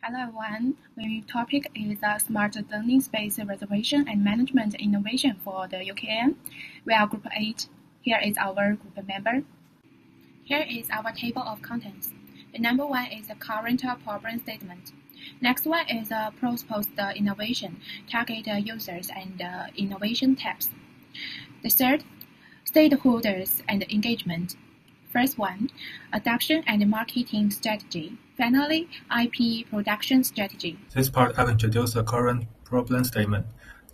Hello everyone, my topic is Smart Learning Space Reservation and Management Innovation for the UKM. We are Group 8. Here is our group member. Here is our table of contents. The number 1 is the current problem statement. Next one is proposed innovation, target users, and innovation tips. The third, stakeholders and engagement. First one, adoption and marketing strategy. Finally, IP production strategy. This part I've introduced the current problem statement.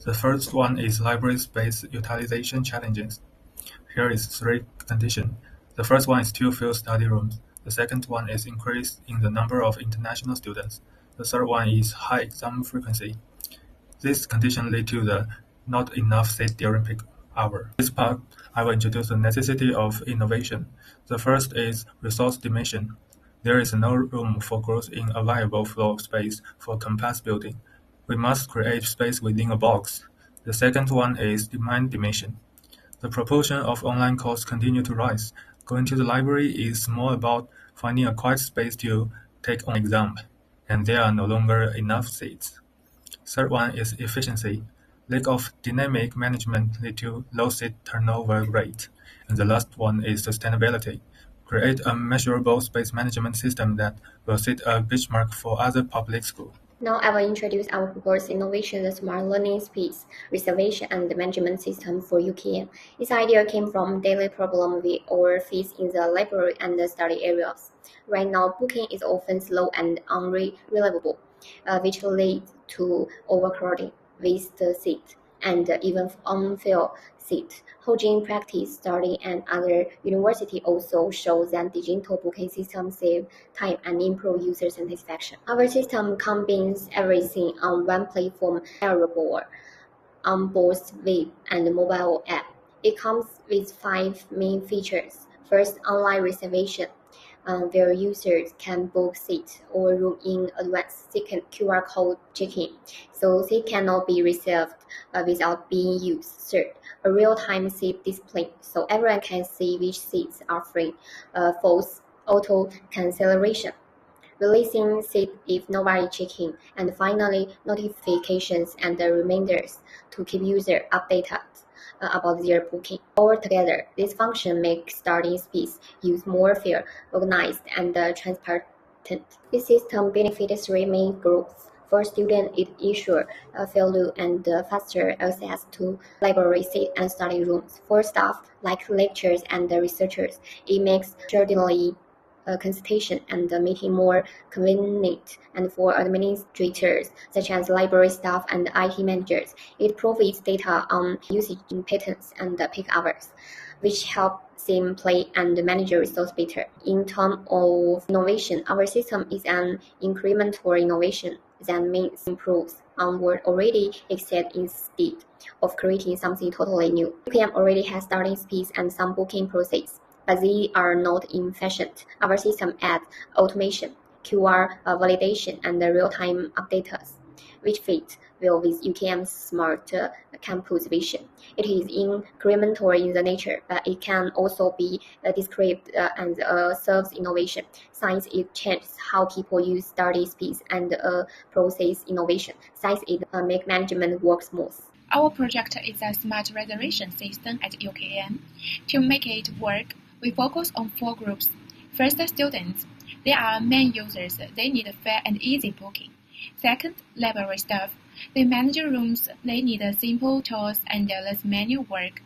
The first one is library space utilization challenges. Here is 3 conditions. The first one is to fill study rooms. The second one is increase in the number of international students. The third one is high exam frequency. This condition lead to the not enough seat during peak hour. This part, I will introduce the necessity of innovation. The first is resource dimension. There is no room for growth in available floor space for campus building. We must create space within a box. The second one is demand dimension. The proportion of online courses continue to rise. Going to the library is more about finding a quiet space to take on exam, and there are no longer enough seats. Third one is efficiency. Lack of dynamic management lead to low seat turnover rate. And the last one is sustainability. Create a measurable space management system that will set a benchmark for other public schools. Now I will introduce our proposed innovation, the Smart Learning Space Reservation and Management System for UKM. This idea came from daily problem we all face in the library and the study areas. Right now, booking is often slow and unreliable, which leads to overcrowding, waste seat, and even unfilled seat. Holding practice study and other universities also show that digital booking systems save time and improve user satisfaction. Our system combines everything on one platform, available on both web and mobile app. It comes with 5 main features. First, online reservation, where users can book seats or room in advance. Second, QR code check-in, so they cannot be reserved without being used. Third, a real-time seat display, so everyone can see which seats are free. Fourth, auto cancellation, releasing seat if nobody check-in. And finally, notifications and reminders to keep users updated about their booking. Altogether, this function makes study space use more fair, organized, and transparent. This system benefits 3 main groups. For students, it ensures failure and faster access to library seats and study rooms. For staff, like lecturers and researchers, it makes certainly consultation and meeting more convenient, and for administrators such as library staff and IT managers, it provides data on usage patterns and peak hours, which help them plan and manage resources better. In terms of innovation, our system is an incremental innovation that means improves on what already exists instead of creating something totally new. UKM already has study space and some booking process, but they are not efficient. Our system adds automation, QR validation, and real-time updates, which fit well with UKM's smart campus vision. It is incremental in the nature, but it can also be described and serves innovation. Science it changes how people use study space, and process innovation. Science it make management work smooth. Our project is a smart reservation system at UKM. To make it work, we focus on 4 groups. First, students. They are main users. They need fair and easy booking. Second, library staff. They manage rooms. They need simple tools and less manual work.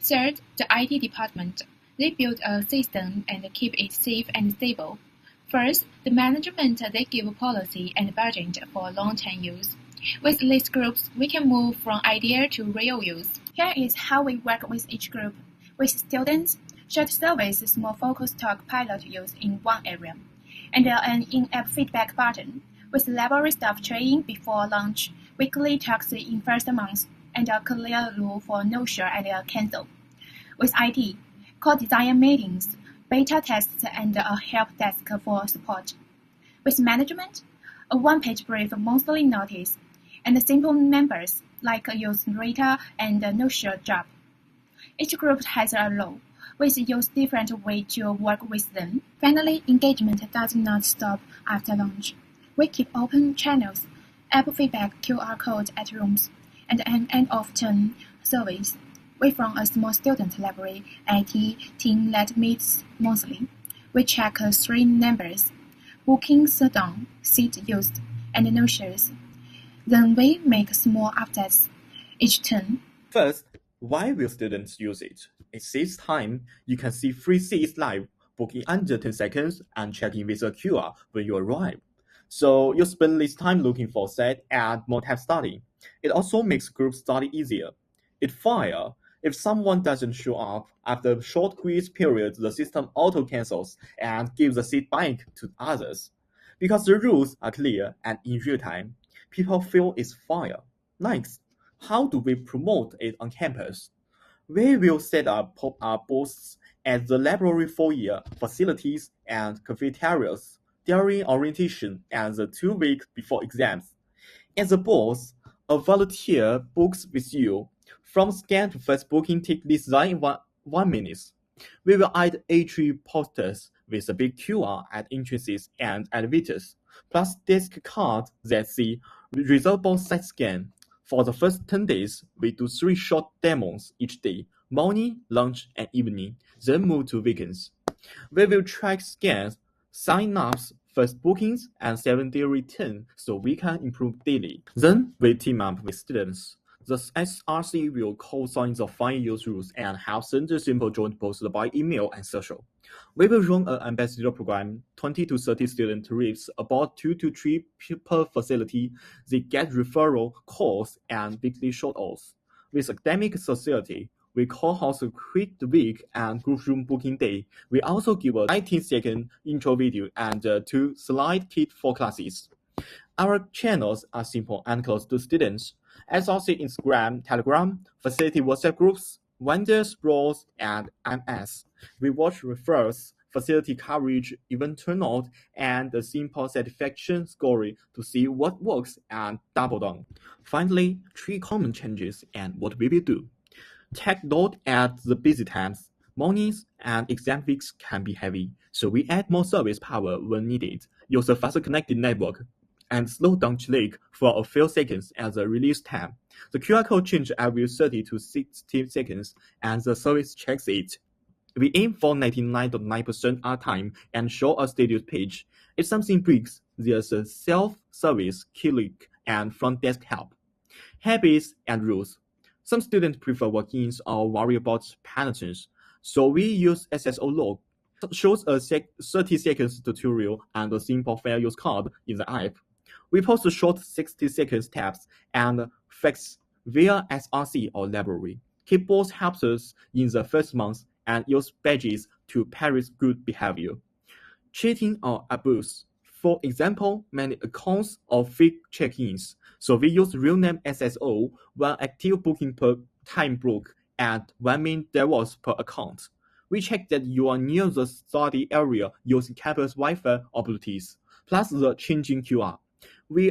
Third, the IT department. They build a system and keep it safe and stable. First, the management. They give policy and budget for long-term use. With these groups, we can move from idea to real use. Here is how we work with each group. With students, shared service small focus talk pilot use in one area, and an in-app feedback button. With library staff training before launch, weekly talks in first month, and a clear rule for no share and cancel. With IT, co-design meetings, beta tests, and a help desk for support. With management, a one-page brief monthly notice, and simple members like use Rita and no-share job. Each group has a role. We use different ways to work with them. Finally, engagement does not stop after launch. We keep open channels, app feedback QR code at rooms, and an end-of-term service. We run a small student library IT team that meets monthly. We check three numbers: booking done, seat used, and no-shows. Then we make small updates each turn. First, why will students use it? It saves time. You can see free seats live, book in under 10 seconds, and check in with a QR when you arrive. So you spend less time looking for a set and more time studying. It also makes group study easier. It fire. If someone doesn't show up after a short quiz period, the system auto-cancels and gives the seat back to others. Because the rules are clear and in real time, people feel it's fire. Next, how do we promote it on campus? We will set up pop-up booths at the library foyer, facilities, and cafeterias during orientation and the 2 weeks before exams. At the booth, a volunteer books with you. From scan to first booking take less than 1 minute. We will add A3 posters with a big QR at entrances and elevators, plus desk cards that see reservable site scan. For the first 10 days, we do 3 short demos each day, morning, lunch, and evening, then move to weekends. We will track scans, sign-ups, first bookings, and 7-day return so we can improve daily. Then we team up with students. The SRC will co-sign the fine use rules and have sent a simple joint post by email and social. We will run an ambassador program. 20 to 30 student reps, about 2 to 3 per facility. They get referral calls and weekly shout-outs. With academic society, we co-host a quick week and group room booking day. We also give a 19-second intro video and 2 slide kit for classes. Our channels are simple and close to students. SRC Instagram, Telegram, facility WhatsApp groups, vendors, blogs, and MS. We watch referrals, facility coverage, event turnout, and a simple satisfaction scoring to see what works and double down. Finally, 3 common changes and what we will do. Take note at the busy times. Mornings and exam weeks can be heavy, so we add more service power when needed. Use a faster connected network and slow down click for a few seconds at the release time. The QR code changes every 30 to 60 seconds and the service checks it. We aim for 99.9% uptime and show a status page. If something breaks, there's a self-service click and front desk help. Habits and rules. Some students prefer walk-ins or worry about patterns, so we use SSO log. Shows a 30 seconds tutorial and a simple fair use card in the app. We post short 60 seconds tabs and facts via SRC or library. Keyboards helps us in the first month and use badges to parrot good behavior. Cheating or abuse. For example, many accounts or fake check-ins, so we use real name SSO, 1 active booking per time block, and 1 main divorce per account. We check that you are near the study area using campus Wi-Fi or Bluetooth, plus the changing QR. We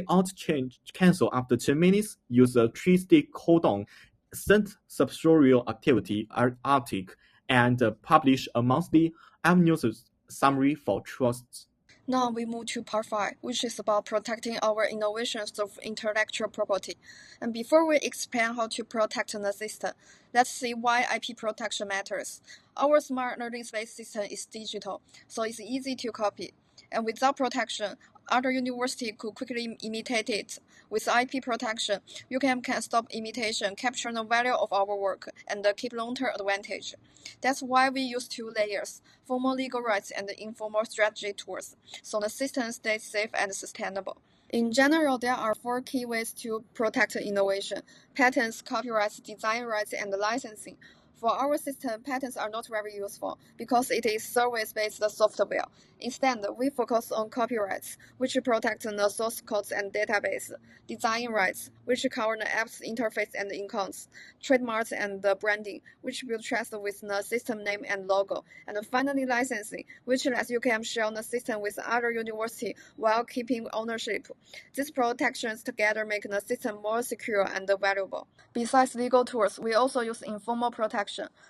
cancel after 10 minutes, use a 3-stick cooldown, send subtutorial activity article, and publish a monthly news summary for trusts. Now we move to part 5, which is about protecting our innovations of intellectual property. And before we explain how to protect the system, let's see why IP protection matters. Our smart learning space system is digital, so it's easy to copy. And without protection, other universities could quickly imitate it. With IP protection, you can stop imitation, capture the value of our work, and keep long-term advantage. That's why we use 2 layers, formal legal rights and informal strategy tools, so the system stays safe and sustainable. In general, there are 4 key ways to protect innovation: patents, copyrights, design rights, and licensing. For our system, patents are not very useful because it is service-based software. Instead, we focus on copyrights, which protect the source codes and database, design rights, which cover the app's interface and icons, trademarks and branding, which build trust with the system name and logo, and finally licensing, which lets UKM share the system with other universities while keeping ownership. These protections together make the system more secure and valuable. Besides legal tools, we also use informal protection.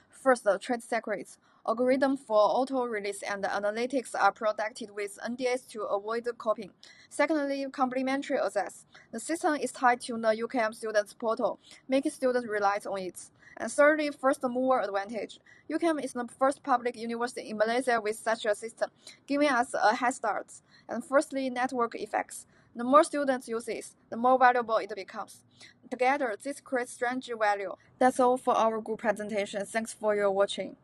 First, trade secrets. Algorithms for auto-release and analytics are protected with NDAs to avoid copying. Secondly, complementary access. The system is tied to the UKM students portal, making students rely on it. And thirdly, first-mover advantage. UKM is the first public university in Malaysia with such a system, giving us a head start. And firstly, network effects. The more students use it, the more valuable it becomes. Together, this creates strategic value. That's all for our group presentation. Thanks for your watching.